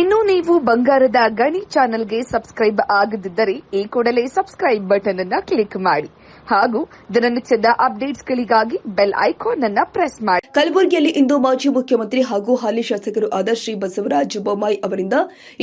ಇನ್ನು ನೀವು ಬಂಗಾರದ ಗಣಿ ಚಾನೆಲ್ಗೆ ಸಬ್ಸ್ಕ್ರೈಬ್ ಆಗದಿದ್ದರೆ ಈ ಕೂಡಲೇ ಸಬ್ಸ್ಕ್ರೈಬ್ ಬಟನ್ ಅನ್ನು ಕ್ಲಿಕ್ ಮಾಡಿ ಹಾಗೂ ದಿನನಿತ್ಯದ ಅಪ್ಡೇಟ್ಸ್ಗಳಿಗಾಗಿ ಬೆಲ್ ಐಕಾನ್ ಅನ್ನು ಪ್ರೆಸ್ ಮಾಡಿ. ಕಲಬುರಗಿಯಲ್ಲಿ ಇಂದು ಮಾಜಿ ಮುಖ್ಯಮಂತ್ರಿ ಹಾಗೂ ಹಾಲಿ ಶಾಸಕರು ಆದ ಶ್ರೀ ಬಸವರಾಜ ಬೊಮ್ಮಾಯಿ ಅವರಿಂದ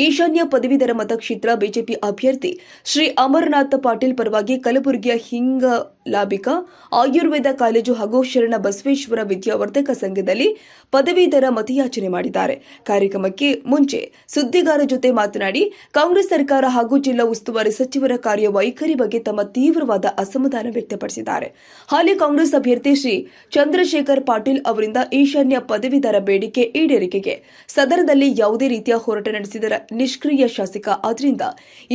ಈಶಾನ್ಯ ಪದವೀಧರ ಮತಕ್ಷೇತ್ರ ಬಿಜೆಪಿ ಅಭ್ಯರ್ಥಿ ಶ್ರೀ ಅಮರನಾಥ ಪಾಟೀಲ್ ಪರವಾಗಿ ಕಲಬುರಗಿಯ ಹಿಂಗಲಾಬಿಕಾ ಆಯುರ್ವೇದ ಕಾಲೇಜು ಹಾಗೂ ಶರಣ ಬಸವೇಶ್ವರ ವಿದ್ಯಾವರ್ಧಕ ಸಂಘದಲ್ಲಿ ಪದವೀಧರ ಮತಯಾಚನೆ ಮಾಡಿದ್ದಾರೆ. ಕಾರ್ಯಕ್ರಮಕ್ಕೆ ಮುಂಚೆ ಸುದ್ದಿಗಾರರ ಜೊತೆ ಮಾತನಾಡಿ ಕಾಂಗ್ರೆಸ್ ಸರ್ಕಾರ ಹಾಗೂ ಜಿಲ್ಲಾ ಉಸ್ತುವಾರಿ ಸಚಿವರ ಕಾರ್ಯವೈಖರಿ ಬಗ್ಗೆ ತಮ್ಮ ತೀವ್ರವಾದ ಅಸಮಾಧಾನ ವ್ಯಕ್ತಪಡಿಸಿದ್ದಾರೆ. ಹಾಲಿ ಕಾಂಗ್ರೆಸ್ ಅಭ್ಯರ್ಥಿ ಶ್ರೀ ಚಂದ್ರಶೇಖರ್ ಪಾಟೀಲ್ ಅವರಿಂದ ಈಶಾನ್ಯ ಪದವೀಧರ ಬೇಡಿಕೆ ಈಡೇರಿಕೆಗೆ ಸದನದಲ್ಲಿ ಯಾವುದೇ ರೀತಿಯ ಹೋರಾಟ ನಡೆಸಿದ ನಿಷ್ಕ್ರಿಯ ಶಾಸಕ ಆದ್ದರಿಂದ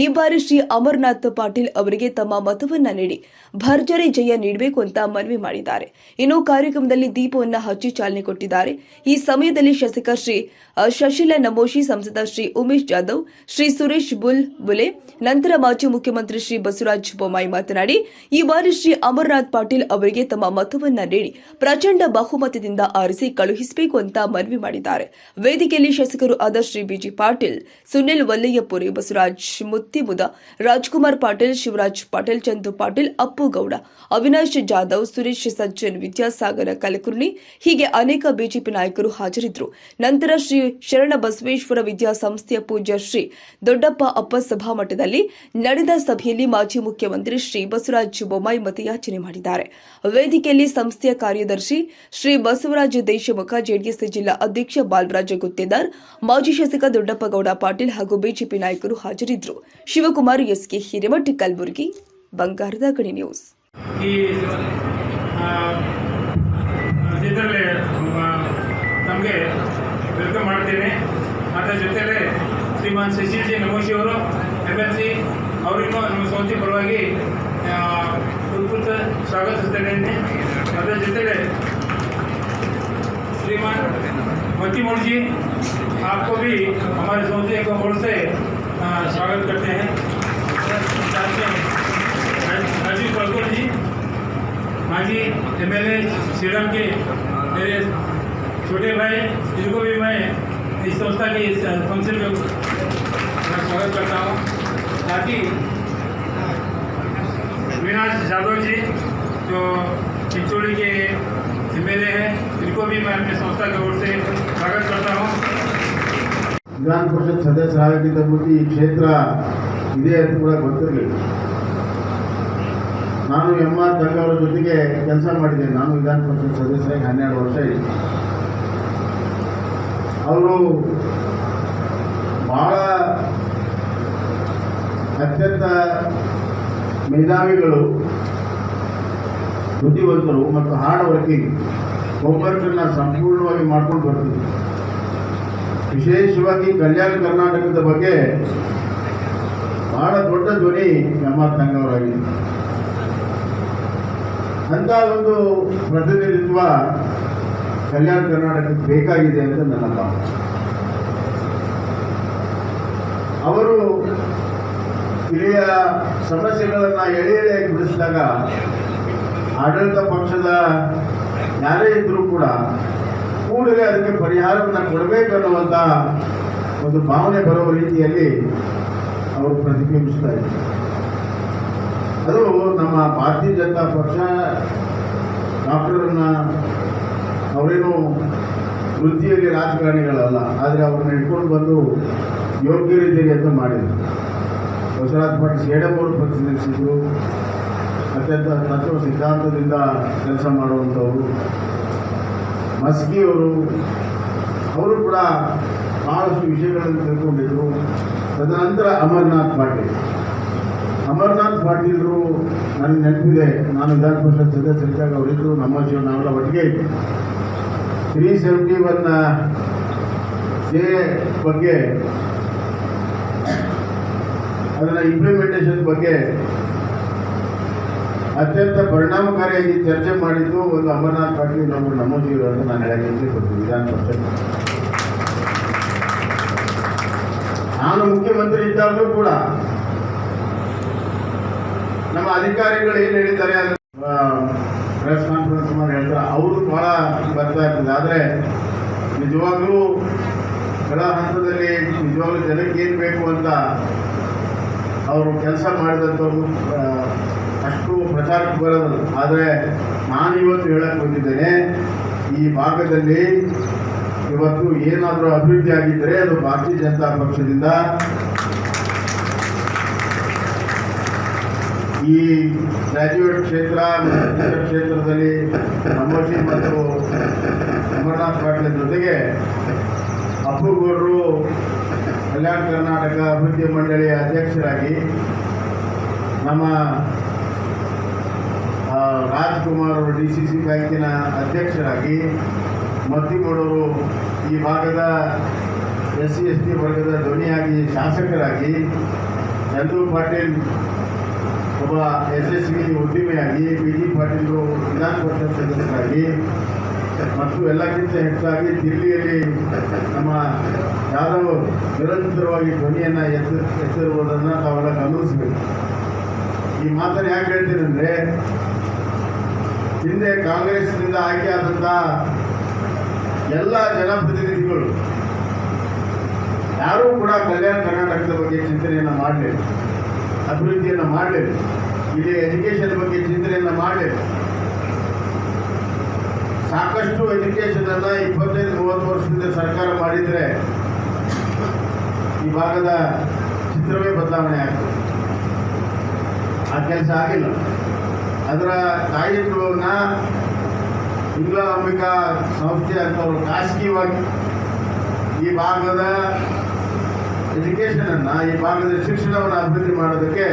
ಈ ಬಾರಿ ಶ್ರೀ ಅಮರನಾಥ್ ಪಾಟೀಲ್ ಅವರಿಗೆ ತಮ್ಮ ಮತವನ್ನ ನೀಡಿ ಭರ್ಜರಿ ಜಯ ನೀಡಬೇಕು ಅಂತ ಮನವಿ ಮಾಡಿದ್ದಾರೆ. ಇನ್ನು ಕಾರ್ಯಕ್ರಮದಲ್ಲಿ ದೀಪವನ್ನ ಹಚ್ಚಿ ಚಾಲನೆ ಕೊಟ್ಟಿದ್ದಾರೆ. ಈ ಸಮಯದಲ್ಲಿ ಶಾಸಕ ಶ್ರೀ ಶಶಿಲಾ ನಮೋಶಿ, ಸಂಸದ ಶ್ರೀ ಉಮೇಶ್ ಜಾಧವ್, ಶ್ರೀ ಸುರೇಶ್ ಬುಲೆ, ನಂತರ ಮಾಜಿ ಮುಖ್ಯಮಂತ್ರಿ ಶ್ರೀ ಬಸವರಾಜ ಬೊಮ್ಮಾಯಿ ಮಾತನಾಡಿ ಈ ಬಾರಿ ಶ್ರೀ ಅಮರನಾಥ್ ಪಾಟೀಲ್ ಅವರಿಗೆ ತಮ್ಮ ಮತವನ್ನ ನೀಡಿ ಪ್ರಚಂಡ ಬಹುಮತದಿಂದ ಆರಿಸಿ ಕಳುಹಿಸಬೇಕು ಅಂತ ಮನವಿ ಮಾಡಿದ್ದಾರೆ. ವೇದಿಕೆಯಲ್ಲಿ ಶಾಸಕರು ಆದ ಶ್ರೀ ಬಿಜಿ ಪಾಟೀಲ್, ಸುನಿಲ್ ವಲ್ಲಯ್ಯಪುರಿ, ಬಸವರಾಜ್ ಮುತ್ತಿಮುದ, ರಾಜ್ಕುಮಾರ್ ಪಾಟೀಲ್, ಶಿವರಾಜ್ ಪಾಟೀಲ್, ಚಂದು ಪಾಟೀಲ್, ಅಪ್ಪು ಗೌಡ, ಅವಿನಾಶ್ ಜಾಧವ್, ಸುರೇಶ್ ಸಜ್ಜನ್, ವಿದ್ಯಾಸಾಗರ ಕಲಕುರ್ಣಿ ಹೀಗೆ ಅನೇಕ ಬಿಜೆಪಿ ನಾಯಕರು ಹಾಜರಿದ್ದರು. ನಂತರ ಶ್ರೀ ಶರಣ ಬಸವೇಶ್ವರ ವಿದ್ಯಾಸಂಸ್ಥೆಯ ಪೂಜ್ಯ ಶ್ರೀ ದೊಡ್ಡಪ್ಪ ಅಪ್ಪ ಸಭಾಮಠದಲ್ಲಿ ನಡೆದ ಸಭೆಯಲ್ಲಿ ಮಾಜಿ ಮುಖ್ಯಮಂತ್ರಿ ಶ್ರೀ ಬಸವರಾಜ ಬೊಮ್ಮಾಯಿ ಮತಯಾಚನೆ ಮಾಡಿದ್ದಾರೆ. ವೇದಿಕೆಯಲ್ಲಿ ಸಂಸ್ಥೆಯ ಕಾರ್ಯದರ್ಶಿ ಶ್ರೀ ಬಸವರಾಜ ದೇಶಮುಖ, ಜೆಡಿಎಸ್ ಜಿಲ್ಲಾ ಅಧ್ಯಕ್ಷ ಬಾಲರಾಜ ಗುತ್ತೇದಾರ್, ಮಾಜಿ ಶಾಸಕ ದೊಡ್ಡಪ್ಪ ಗೌಡ ಪಾಟೀಲ್ ಹಾಗೂ ಬಿಜೆಪಿ ನಾಯಕರು ಹಾಜರಿದ್ದರು. ಶಿವಕುಮಾರ್, ಎಸ್ಕೆ ಹಿರೇಮಠ, ಕಲಬುರಗಿ, ಬಂಗಾರದ ಗಣಿ ನ್ಯೂಸ್. ನಮಗೆ ವೆಲ್ಕಮ್ ಮಾಡ್ತೇನೆ. ಅದರ ಜೊತೆಲೇ ಶ್ರೀಮಾನ್ ಶಶಿಲ್ ಜಿ ನಮೋಶಿ ಅವರು MLC ಅವರಿಗೂ ನಮ್ಮ ಸಂಸ್ಥೆ ಪರವಾಗಿ ಉತ್ಕೃತ ಸ್ವಾಗತಿಸ್ತೇನೆ. ಅದರ ಜೊತೆಲೇ श्रीमान मोतीमोड़ जी, आपको भी हमारे संस्था को ओर से स्वागत करते हैं. साथ में राजीव कलकुर जी, माजी MLA श्रीराम के मेरे छोटे भाई, जिनको भी मैं इस संस्था के इस फंक्शन में स्वागत करता हूँ. साथ ही अविनाश जाधव जी जो चिंचोड़ी के MLA हैं, इनको भी मैं अपने संस्था की ओर से स्वागत करता हूँ. ವಿಧಾನ ಪರಿಷತ್ ಸದಸ್ಯರಾಗಿದ್ದ ಮುಂಚೆ ಈ ಕ್ಷೇತ್ರ ಇದೆ ಅಂತ ಕೂಡ ಗೊತ್ತಿರಲಿಲ್ಲ. ನಾನು MR ತಂಗ ಅವರ ಜೊತೆಗೆ ಕೆಲಸ ಮಾಡಿದ್ದೇನೆ. ನಾನು ವಿಧಾನ ಪರಿಷತ್ ಸದಸ್ಯರಾಗಿ 12 ವರ್ಷ ಇತ್ತು. ಅವರು ಬಹಳ ಅತ್ಯಂತ ಮೇಧಾವಿಗಳು, ಬುದ್ಧಿವಂತರು ಮತ್ತು ಹಾರ್ಡ್ ವರ್ಕಿಂಗ್, ಹೋಮ್ವರ್ಕನ್ನು ಸಂಪೂರ್ಣವಾಗಿ ಮಾಡ್ಕೊಂಡು ಬರ್ತಿದ್ರು. ವಿಶೇಷವಾಗಿ ಕಲ್ಯಾಣ ಕರ್ನಾಟಕದ ಬಗ್ಗೆ ಬಹಳ ದೊಡ್ಡ ಧ್ವನಿ MR ತಂಗವರಾಗಿದೆ. ಅಂತ ಒಂದು ಪ್ರತಿನಿಧಿತ್ವ ಕಲ್ಯಾಣ ಕರ್ನಾಟಕಕ್ಕೆ ಬೇಕಾಗಿದೆ ಅಂತ ನನ್ನ ಭಾವನೆ. ಅವರು ಇಲ್ಲಿಯ ಸಮಸ್ಯೆಗಳನ್ನು ಎಳೆಯಾಗಿ ಬಿಡಿಸಿದಾಗ ಆಡಳಿತ ಪಕ್ಷದ ಯಾರೇ ಇದ್ದರೂ ಕೂಡ ಕೂಡಲೇ ಅದಕ್ಕೆ ಪರಿಹಾರವನ್ನು ಕೊಡಬೇಕನ್ನುವಂಥ ಒಂದು ಭಾವನೆ ಬರುವ ರೀತಿಯಲ್ಲಿ ಅವರು ಪ್ರತಿಬಿಂಬಿಸ್ತಾ ಇದ್ದಾರೆ. ಅದು ನಮ್ಮ ಭಾರತೀಯ ಜನತಾ ಪಕ್ಷ ಡಾಕ್ಟರನ್ನು ಅವರೇನು ವೃತ್ತಿಯಲ್ಲಿ ರಾಜಕಾರಣಿಗಳಲ್ಲ, ಆದರೆ ಅವ್ರನ್ನ ಇಟ್ಕೊಂಡು ಬಂದು ಯೋಗ್ಯರಿದ್ದೀರಿ ಅಂತ ಮಾಡಿದರು. ಬಸವರಾಜ ಪಾಟೀಲ್ ಸೇಡಂ ಅವರು ಪ್ರತಿನಿಧಿಸಿದರು. ಅತ್ಯಂತ ತತ್ವ ಸಿದ್ಧಾಂತದಿಂದ ಕೆಲಸ ಮಾಡುವಂಥವರು. ಮಸ್ಕಿಯವರು ಅವರು ಕೂಡ ಬಹಳಷ್ಟು ವಿಷಯಗಳನ್ನು ತಿಳ್ಕೊಂಡಿದ್ದರು. ತದನಂತರ ಅಮರನಾಥ್ ಪಾಟೀಲರು ನನಗೆ ನೆನಪಿದೆ, ನಾನು ವಿಧಾನ ಪರಿಷತ್ ಸದಸ್ಯರಿದ್ದಾಗ ಅವರಿದ್ದರು. ನಮ್ಮ ನಾವೆಲ್ಲ ಒಟ್ಟಿಗೆ ಇತ್ತು. 371 ಎ ಬಗ್ಗೆ, ಅದರ ಇಂಪ್ಲಿಮೆಂಟೇಷನ್ ಬಗ್ಗೆ ಅತ್ಯಂತ ಪರಿಣಾಮಕಾರಿಯಾಗಿ ಚರ್ಚೆ ಮಾಡಿದ್ದು ಒಂದು ಅಮರನಾಥ್ ಪಾಟೀಲ್ ಅವರು ನಮೋಜಿಯವರು ಅಂತ ನಾನು ಹೇಳಕ್ಕೆ ಕೊಡ್ತೀನಿ. ವಿಧಾನ ಪರಿಷತ್ ನಾನು ಮುಖ್ಯಮಂತ್ರಿ ಇದ್ದಾಗಲೂ ಕೂಡ ನಮ್ಮ ಅಧಿಕಾರಿಗಳು ಏನು ಹೇಳಿದ್ದಾರೆ ಪ್ರೆಸ್ ಕಾನ್ಫರೆನ್ಸ್ ಮಾಡಿ ಹೇಳ್ತಾರೆ, ಅವರು ಬಹಳ ಬರ್ತಾ ಇರ್ತದೆ. ಆದರೆ ನಿಜವಾಗ್ಲೂ ಕೆಳ ಹಂತದಲ್ಲಿ ನಿಜವಾಗ್ಲೂ ಜನಕ್ಕೆ ಏನು ಬೇಕು ಅಂತ ಅವರು ಕೆಲಸ ಮಾಡಿದಂಥವ್ರು ಅಷ್ಟು ಪ್ರಚಾರಕ್ಕೆ ಬರೋದು. ಆದರೆ ನಾನಿವತ್ತು ಹೇಳಕ್ಕೆ ಬಂದಿದ್ದೇನೆ, ಈ ಭಾಗದಲ್ಲಿ ಇವತ್ತು ಏನಾದರೂ ಅಭಿವೃದ್ಧಿ ಆಗಿದ್ದರೆ ಅದು ಭಾರತೀಯ ಜನತಾ ಪಕ್ಷದಿಂದ. ಈ ಗ್ರಾಜ್ಯುಯೇಟ್ ಕ್ಷೇತ್ರ ಕ್ಷೇತ್ರದಲ್ಲಿ ನಮೋಜಿ ಮತ್ತು ಅಮರನಾಥ್ ಪಾಟೀಲ್ ಜೊತೆಗೆ ಅಪ್ಪುಗೌಡರು ಕಲ್ಯಾಣ ಕರ್ನಾಟಕ ಅಭಿವೃದ್ಧಿ ಮಂಡಳಿಯ ಅಧ್ಯಕ್ಷರಾಗಿ, ನಮ್ಮ ರಾಜ್ಕುಮಾರ್ ಅವರು DCC ಬ್ಯಾಂಕಿನ ಅಧ್ಯಕ್ಷರಾಗಿ, ಮತ್ತಿಗೌಡರು ಈ ಭಾಗದ SC ST ವರ್ಗದ ಧ್ವನಿಯಾಗಿ ಶಾಸಕರಾಗಿ, ಚಂದು ಪಾಟೀಲ್ ಒಬ್ಬ ಯಶಸ್ವಿ ಉದ್ಯಮಿಯಾಗಿ, BG ಪಾಟೀಲ್ ವಿಧಾನ ಪರಿಷತ್ ಸದಸ್ಯರಾಗಿ, ಮತ್ತು ಎಲ್ಲಕ್ಕಿಂತ ಹೆಚ್ಚಾಗಿ ದಿಲ್ಲಿಯಲ್ಲಿ ನಮ್ಮ ಯಾದವ್ ನಿರಂತರವಾಗಿ ಧ್ವನಿಯನ್ನು ಎತ್ತಿರುವುದನ್ನು ತಾವೆಲ್ಲ ಗಮನಿಸಬೇಕು. ಈ ಮಾತನ್ನು ಯಾಕೆ ಹೇಳ್ತೀನಿ ಅಂದರೆ, ಹಿಂದೆ ಕಾಂಗ್ರೆಸ್ನಿಂದ ಆಯ್ಕೆಯಾದಂಥ ಎಲ್ಲ ಜನಪ್ರತಿನಿಧಿಗಳು ಯಾರೂ ಕೂಡ ಕಲ್ಯಾಣ ಕರ್ನಾಟಕದ ಬಗ್ಗೆ ಚಿಂತನೆಯನ್ನು ಮಾಡಲಿಲ್ಲ, ಅಭಿವೃದ್ಧಿಯನ್ನು ಮಾಡಲಿಲ್ಲ, ಇಲ್ಲಿ ಎಜುಕೇಷನ್ ಬಗ್ಗೆ ಚಿಂತನೆಯನ್ನು ಮಾಡಲಿಲ್ಲ. ಸಾಕಷ್ಟು ಎಜುಕೇಷನನ್ನು 25-30 ವರ್ಷದಿಂದ ಸರ್ಕಾರ ಮಾಡಿದರೆ ಈ ಭಾಗದ ಚಿತ್ರವೇ ಬದಲಾವಣೆ ಆಗ್ತದೆ. ಆ ಕೆಲಸ ಆಗಿಲ್ಲ. ಅದರ ಕಾಯಿದೆಗಳನ್ನ ಇಂಗ್ಲಾಂಬಿಕಾ ಸಂಸ್ಥೆ ಅಂತವರು ಖಾಸಗಿಯಾಗಿ ಈ ಭಾಗದ ಎಜುಕೇಷನನ್ನು, ಈ ಭಾಗದ ಶಿಕ್ಷಣವನ್ನು ಅಭಿವೃದ್ಧಿ ಮಾಡೋದಕ್ಕೆ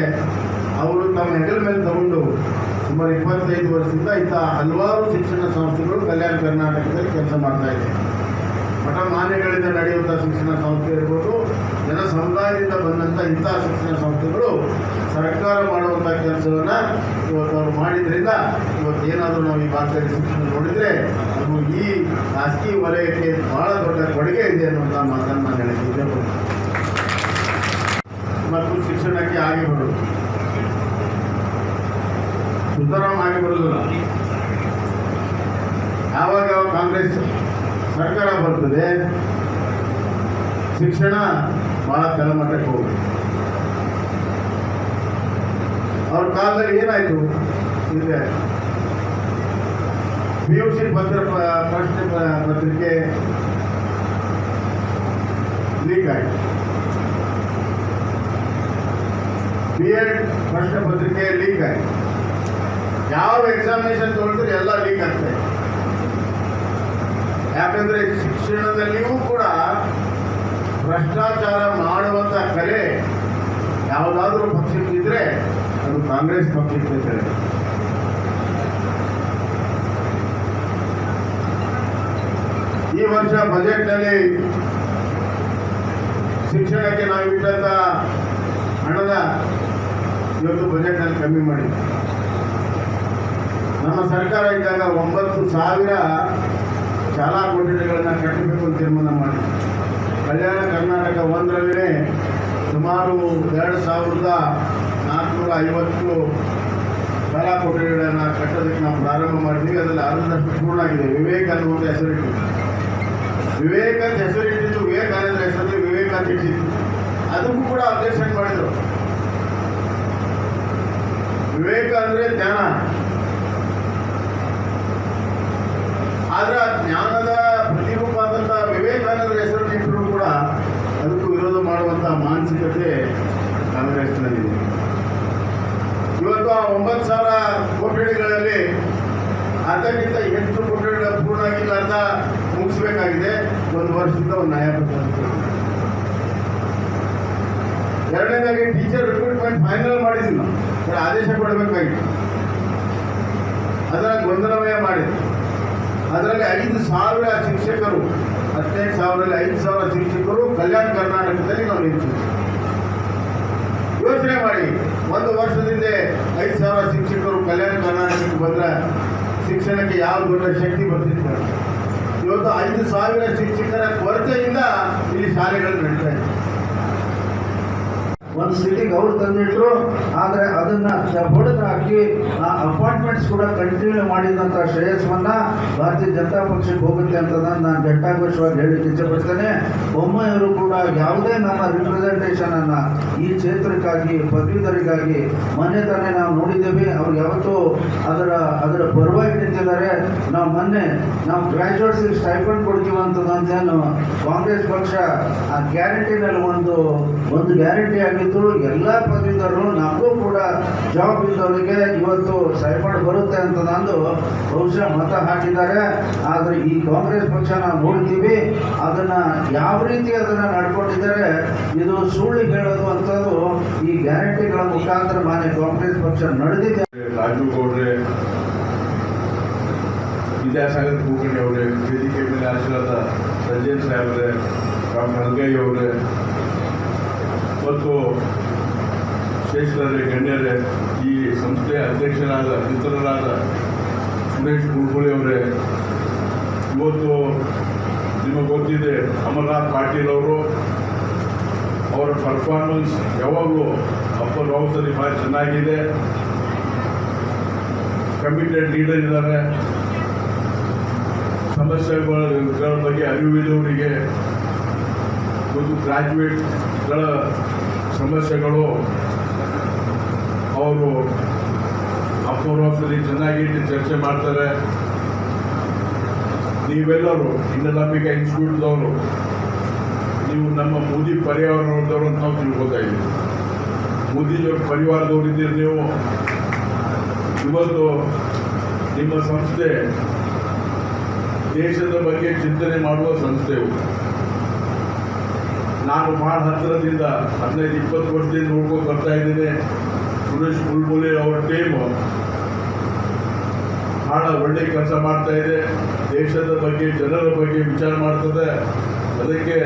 ಅವರು ತಮ್ಮ ಹೆಗಲ ಮೇಲೆ ತಗೊಂಡು ಸುಮಾರು 25 ವರ್ಷದಿಂದ ಇಂಥ ಹಲವಾರು ಶಿಕ್ಷಣ ಸಂಸ್ಥೆಗಳು ಕಲ್ಯಾಣ ಕರ್ನಾಟಕದಲ್ಲಿ ಕೆಲಸ ಮಾಡ್ತಾ ಇದೆ. ಮಠ ಮಾನ್ಯಗಳಿಂದ ನಡೆಯುವಂಥ ಶಿಕ್ಷಣ ಸಂಸ್ಥೆ ಇರ್ಬೋದು, ಜನ ಸಮುದಾಯದಿಂದ ಬಂದಂಥ ಇಂಥ ಶಿಕ್ಷಣ ಸಂಸ್ಥೆಗಳು ಸರ್ಕಾರ ಮಾಡುವಂಥ ಕೆಲಸವನ್ನು ಇವತ್ತು ಅವರು ಮಾಡಿದ್ರಿಂದ ಇವತ್ತು ಏನಾದರೂ ನಾವು ಈ ಭಾಗದಲ್ಲಿ ಶಿಕ್ಷಣ ನೋಡಿದರೆ ಅದು ಈ ಖಾಸಗಿ ವಲಯಕ್ಕೆ ಬಹಳ ದೊಡ್ಡ ಕೊಡುಗೆ ಇದೆ ಅನ್ನುವಂಥ ಮಾತನ್ನು ನಾನು ಹೇಳಿದ್ದೆ. ಮತ್ತು ಶಿಕ್ಷಣಕ್ಕೆ ಆಗಿ ಬರೋದು ಸುತರಾಮ್ ಆಗಿ ಬರೋದಿಲ್ಲ. ಯಾವಾಗ ಕಾಂಗ್ರೆಸ್ ಸರ್ಕಾರ ಬರ್ತದೆ, ಶಿಕ್ಷಣ ಬಹಳ ಕೆಳಮಟ್ಟಕ್ಕೆ ಹೋಗುತ್ತೆ. ಅವ್ರ ಕಾಲದಲ್ಲಿ ಏನಾಯಿತು ಇದೆ, PUC ಪ್ರಶ್ನೆ ಪತ್ರಿಕೆ ಲೀಕ್ ಆಯಿತು, B.Ed ಪ್ರಶ್ನೆ ಪತ್ರಿಕೆ ಲೀಕ್ ಆಯಿತು. ಯಾವ ಎಕ್ಸಾಮಿನೇಷನ್ ತೊಗೊಂಡ್ರೆ ಎಲ್ಲ ಲೀಕ್ ಆಗ್ತದೆ. ಯಾಕಂದ್ರೆ ಶಿಕ್ಷಣದಲ್ಲಿಯೂ ಕೂಡ ಭ್ರಷ್ಟಾಚಾರ ಮಾಡುವಂಥ ಕಲೆ ಯಾವುದಾದ್ರೂ ಪಕ್ಷಕ್ಕಿದ್ರೆ ಅದು ಕಾಂಗ್ರೆಸ್ ಪಕ್ಷಕ್ಕೆ. ಈ ವರ್ಷ ಬಜೆಟ್ನಲ್ಲಿ ಶಿಕ್ಷಣಕ್ಕೆ ನಾವು ಇಟ್ಟಂತ ಹಣದ ಇವತ್ತು ಬಜೆಟ್ನಲ್ಲಿ ಕಮ್ಮಿ ಮಾಡಿದೆ. ನಮ್ಮ ಸರ್ಕಾರ ಇದ್ದಾಗ 9,000 ಶಾಲಾ ಕೊಠಡಿಗಳನ್ನು ಕಟ್ಟಬೇಕು ಅಂತ ತೀರ್ಮಾನ ಮಾಡಿ, ಕಲ್ಯಾಣ ಕರ್ನಾಟಕ ಒಂದರಲ್ಲೇ ಸುಮಾರು 2,450 ಶಾಲಾ ಕೊಠಡಿಗಳನ್ನು ಕಟ್ಟೋದಕ್ಕೆ ನಾವು ಪ್ರಾರಂಭ ಮಾಡಿದ್ವಿ. ಅದರಲ್ಲಿ ಅರ್ಧದಷ್ಟು ಪೂರ್ಣ ಆಗಿದೆ. ವಿವೇಕ್ ಅನ್ನುವಂಥ ಹೆಸರಿಟ್ಟು, ವಿವೇಕ್ ಅಂತ ಹೆಸರಿಟ್ಟಿದ್ದು ವಿವೇಕಾನಂದ ಹೆಸರಲ್ಲಿ ವಿವೇಕ್ ಅಂತ ಇಟ್ಟಿದ್ದು, ಅದಕ್ಕೂ ಕೂಡ ಅಬ್ಜೆಕ್ಷನ್ ಮಾಡಿದರು. ವಿವೇಕ ಅಂದರೆ ಜ್ಞಾನ, ಆದ್ರೆ ಆ ಜ್ಞಾನದ ಪ್ರತಿರೂಪ ಆದಂಥ ವಿವೇಕಾನಂದರ ಹೆಸರನ್ನು ಇಟ್ಟರೂ ಕೂಡ ಅದಕ್ಕೂ ವಿರೋಧ ಮಾಡುವಂಥ ಮಾನಸಿಕತೆ ಕಾಂಗ್ರೆಸ್ನಲ್ಲಿದೆ. ಇವತ್ತು ಆ 9,000 ಕೊಠಡಿಗಳಲ್ಲಿ ಅರ್ಧಕ್ಕಿಂತ ಹೆಚ್ಚು ಕೊಠಡಿಗಳ ಪೂರ್ಣ ಆಗಿಲ್ಲ ಅಂತ ಮುಗಿಸ್ಬೇಕಾಗಿದೆ. 1 ವರ್ಷದಿಂದ 1 ನ್ಯಾಯ ಪತ್ರ. ಎರಡನೇದಾಗಿ ಟೀಚರ್ ರಿಕ್ರೂಟ್ಮೆಂಟ್ ಫೈನಲ್ ಮಾಡಿದ್ವಿ, ಆದೇಶ ಕೊಡಬೇಕಾಗಿತ್ತು. ಅದರ ಗೊಂದಲಮಯ ಮಾಡಿದ್ರು. ಅದರಲ್ಲಿ 5,000 ಶಿಕ್ಷಕರು, 15,000ರಲ್ಲಿ 5,000 ಶಿಕ್ಷಕರು ಕಲ್ಯಾಣ ಕರ್ನಾಟಕದಲ್ಲಿ ನಾವು ನಿಲ್ತೀವಿ. ಯೋಚನೆ ಮಾಡಿ, 1 ವರ್ಷದಿಂದ 5,000 ಶಿಕ್ಷಕರು ಕಲ್ಯಾಣ ಕರ್ನಾಟಕಕ್ಕೆ ಬಂದರೆ ಶಿಕ್ಷಣಕ್ಕೆ ಯಾವ ದೊಡ್ಡ ಶಕ್ತಿ ಬರ್ತಿತ್ತು. ಇವತ್ತು 5,000 ಶಿಕ್ಷಕರ ಕೊರತೆಯಿಂದ ಇಲ್ಲಿ ಶಾಲೆಗಳು ನಡೀತಾ ಇದೆ. ಒಂದು ಸ್ಥಿತಿಗೆ ಅವ್ರು ತಂದಿಟ್ರು, ಆದರೆ ಅದನ್ನ ಹೊಡೆದು ಹಾಕಿ ಆ ಅಪಾಯಿಂಟ್ಮೆಂಟ್ಸ್ ಕೂಡ ಕಂಟಿನ್ಯೂ ಮಾಡಿದಂಥ ಶ್ರೇಯಸ್ಸನ್ನ ಭಾರತೀಯ ಜನತಾ ಪಕ್ಷಕ್ಕೆ ಹೋಗುತ್ತೆ ಅಂತ ನಾನು ಘಟ್ಟಾಘೋಷವಾಗಿ ಹೇಳಲಿಕ್ಕೆ ಇಚ್ಛೆಪಡ್ತೇನೆ. ಬೊಮ್ಮಾಯಿ ಅವರು ಕೂಡ ಯಾವುದೇ ನಮ್ಮ ರಿಪ್ರೆಸೆಂಟೇಷನ್ ಅನ್ನ ಈ ಕ್ಷೇತ್ರಕ್ಕಾಗಿ ಪದವೀಧರಿಗಾಗಿ ಮೊನ್ನೆ ತಾನೇ ನಾವು ನೋಡಿದ್ದೇವೆ. ಅವ್ರು ಯಾವತ್ತೂ ಅದರ ಪರವಾಗಿ ನಿಂತಿದ್ದಾರೆ. ನಾವು ಗ್ರಾಜುಯೇಟ್ಸ್ಗೆ ಸ್ಟೈಪಂಡ್ ಕೊಡ್ತೀವಿ ಅಂತಂದೇನು ಕಾಂಗ್ರೆಸ್ ಪಕ್ಷ ಆ ಗ್ಯಾರಂಟಿನಲ್ಲಿ ಒಂದು ಗ್ಯಾರಂಟಿ ಆಗಿತ್ತು. ಎಲ್ಲ ಪದವೀಧರರು ನಮಗೂ ಕೂಡ ಜಾಬ್ ಇದ್ದವರಿಗೆ ಇವತ್ತು ಸ್ಟೈಪಂಡ್ ಬರುತ್ತೆ ಅಂತ ನಂದು ಬಹುಶಃ ಮತ ಹಾಕಿದ್ದಾರೆ. ಆದರೆ ಈ ಕಾಂಗ್ರೆಸ್ ಪಕ್ಷ ನಾವು ನೋಡ್ತೀವಿ ಅದನ್ನ ಯಾವ ರೀತಿ ಅದನ್ನ ನಡ್ಕೊಂಡಿದ್ದಾರೆ. ಇದು ಸುಳ್ಳು ಹೇಳೋದು ಅಂತದ್ದು ಈ ಗ್ಯಾರಂಟಿಗಳ ಮುಖಾಂತರ ಮಾನ್ಯ ಕಾಂಗ್ರೆಸ್ ಪಕ್ಷ ನಡೆದಿದೆ. ರಾಜು ಗೌಡ್ರೆ, ವಿದ್ಯಾಸಾಗರ್ ಕುಲಕರ್ಣಿ ಅವರೇ, ವೇದಿಕೆ ಮೇಲೆ ಆಶೀರ್ವಾದ ಸಂಜಯ್ ಸಾಹೇಬ್ರೆ, ಡಾಕ್ಟರ್ ಹಲ್ಗೈ ಅವರೇ ಮತ್ತು ಶ್ರೇಷ್ಠರೇ, ಗಣ್ಯರೇ, ಈ ಸಂಸ್ಥೆಯ ಅಧ್ಯಕ್ಷರಾದ ಮಿತ್ರರಾದ ಸುರೇಶ್ ಕುಲ್ಕುಳಿ ಅವರೇ, ಇವತ್ತು ನಿಮಗೆ ಗೊತ್ತಿದೆ ಅಮರನಾಥ್ ಪಾಟೀಲ್ ಅವರು ಅವರ ಪರ್ಫಾರ್ಮೆನ್ಸ್ ಯಾವಾಗಲೂ ಅಪ್ಪರ್ ಹೌಸಲ್ಲಿ ಭಾಳ ಚೆನ್ನಾಗಿದೆ. ಕಮಿಟೆಡ್ ಲೀಡರ್ ಇದ್ದಾರೆ. ಸಮಸ್ಯೆಗಳ ಬಗ್ಗೆ ಅರಿವಿದವರಿಗೆ ಒಂದು ಗ್ರಾಜ್ಯುಯೇಟ್ಗಳ ಸಮಸ್ಯೆಗಳು ಅವರು ಅಪ್ಪರ್ ಹೌಸಲ್ಲಿ ಚೆನ್ನಾಗಿ ಚರ್ಚೆ ಮಾಡ್ತಾರೆ. ನೀವೆಲ್ಲರೂ ಇಂಡಲಂಬಿಕಾ ಇನ್ಸ್ಟಿಟ್ಯೂಟ್ದವರು, ನೀವು ನಮ್ಮ ಮೋದಿ ಪರಿವಾರದವರು ಅಂತ ನಾವು ತಿಳ್ಕೊತಾ ಇದ್ದೀವಿ. ಮೋದಿಜಿಯವ್ರ ಪರಿವಾರದವರಿದ್ದೀರಿ ನೀವು. ಇವತ್ತು ನಿಮ್ಮ ಸಂಸ್ಥೆ ದೇಶದ ಬಗ್ಗೆ ಚಿಂತನೆ ಮಾಡುವ ಸಂಸ್ಥೆಯು. ನಾನು ಭಾಳ ಹತ್ತಿರದಿಂದ 15-20 ವರ್ಷದಿಂದ ನೋಡ್ಕೊಂಡು ಬರ್ತಾ ಇದ್ದೀನಿ. ಸುರೇಶ್ ಕುಲ್ಕುಳಿ ಅವರ ಟೀಮು ಭಾಳ ಒಳ್ಳೆ ಕೆಲಸ ಮಾಡ್ತಾ ಇದೆ. ದೇಶದ ಬಗ್ಗೆ, ಜನರ ಬಗ್ಗೆ ವಿಚಾರ ಮಾಡ್ತದೆ. ಅದಕ್ಕೆ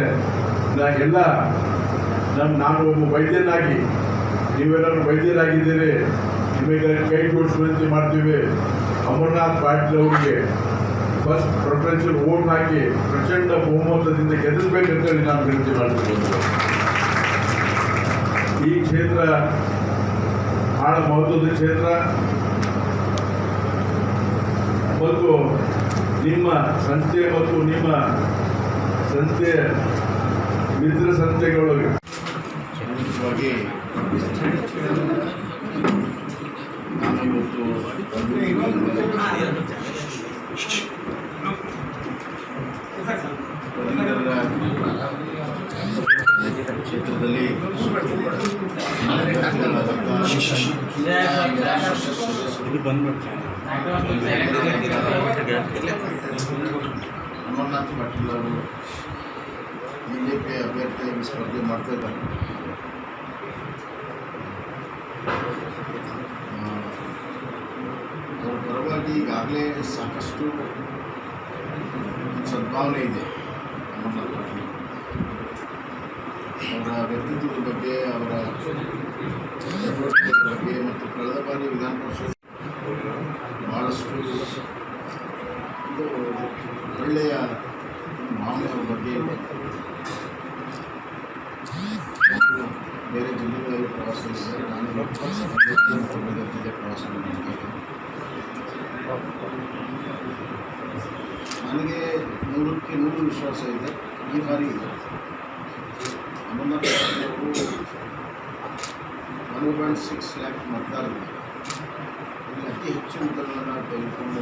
ನಾನು ಒಬ್ಬ ವೈದ್ಯನಾಗಿ, ನೀವೆಲ್ಲರೂ ವೈದ್ಯರಾಗಿದ್ದೀರಿ, ನಿಮಗೆ ಕೈ ಜೋಡಿಸಿ ವಿನಂತಿ ಮಾಡ್ತೀವಿ. ಅಮರನಾಥ್ ಪಾಟೀಲ್ ಅವರಿಗೆ ಫಸ್ಟ್ ಪ್ರಿಫರೆನ್ಷಿಯಲ್ ವೋಟ್ ಹಾಕಿ ಪ್ರಚಂಡ ಬಹುಮತದಿಂದ ಗೆಲ್ಲಿಸಬೇಕಂತೇಳಿ ನಾನು ವಿನಂತಿ ಮಾಡ್ತೀನಿ. ಈ ಕ್ಷೇತ್ರ ಭಾಳ ಮಹತ್ವದ ಕ್ಷೇತ್ರ ಮತ್ತು ನಿಮ್ಮ ಸಂಸ್ಥೆ ಮತ್ತು ನಿಮ್ಮ ಸಂಸ್ಥೆಯ ಮಿತ್ರ ಸಂಸ್ಥೆಗಳು ನಾನು ಇವತ್ತು ಕ್ಷೇತ್ರದಲ್ಲಿ ಅಮರನಾಥ್ ಪಾಟೀಲ್ ಅವರು ಬಿಜೆಪಿ ಅಭ್ಯರ್ಥಿಯಾಗಿ ಸ್ಪರ್ಧೆ ಮಾಡ್ತಾ ಇದ್ದಾರೆ. ಅವರ ಪರವಾಗಿ ಈಗಾಗಲೇ ಸಾಕಷ್ಟು ಸದ್ಭಾವನೆ ಇದೆ. ಅಮರನಾಥ್ ಪಾಟೀಲ್ ಅವರ ವ್ಯಕ್ತಿತ್ವದ ಬಗ್ಗೆ, ಅವರ ಚಟುವಟಿಕೆಗಳ ಬಗ್ಗೆ ಮತ್ತು ಕಳೆದ ಬಾರಿ ವಿಧಾನ ಪರಿಷತ್ ಭಾಳಷ್ಟು ಒಂದು ಒಳ್ಳೆಯ ಭಾವನೆ ಅವರ ಬಗ್ಗೆ ಇದೆ. ಬೇರೆ ಜಿಲ್ಲೆಗಳಲ್ಲಿ ಪ್ರವಾಸ ಮಾಡಿದ್ದಾರೆ. ನಾನು ಜೊತೆ ಪ್ರವಾಸ ಮಾಡಿದ್ದೇನೆ. ನನಗೆ 100ಕ್ಕೆ 100 ವಿಶ್ವಾಸ ಇದೆ. ಈ ಬಾರಿ ಅಮರನಾಥ್ ಪಾಟೀಲ್ ಅವರು 1.6 ಲ್ಯಾಕ್ ಮತದಾರರು ಇಲ್ಲಿ ಅತಿ ಹೆಚ್ಚು ಮತಗಳನ್ನು ತೆಗೆದುಕೊಂಡು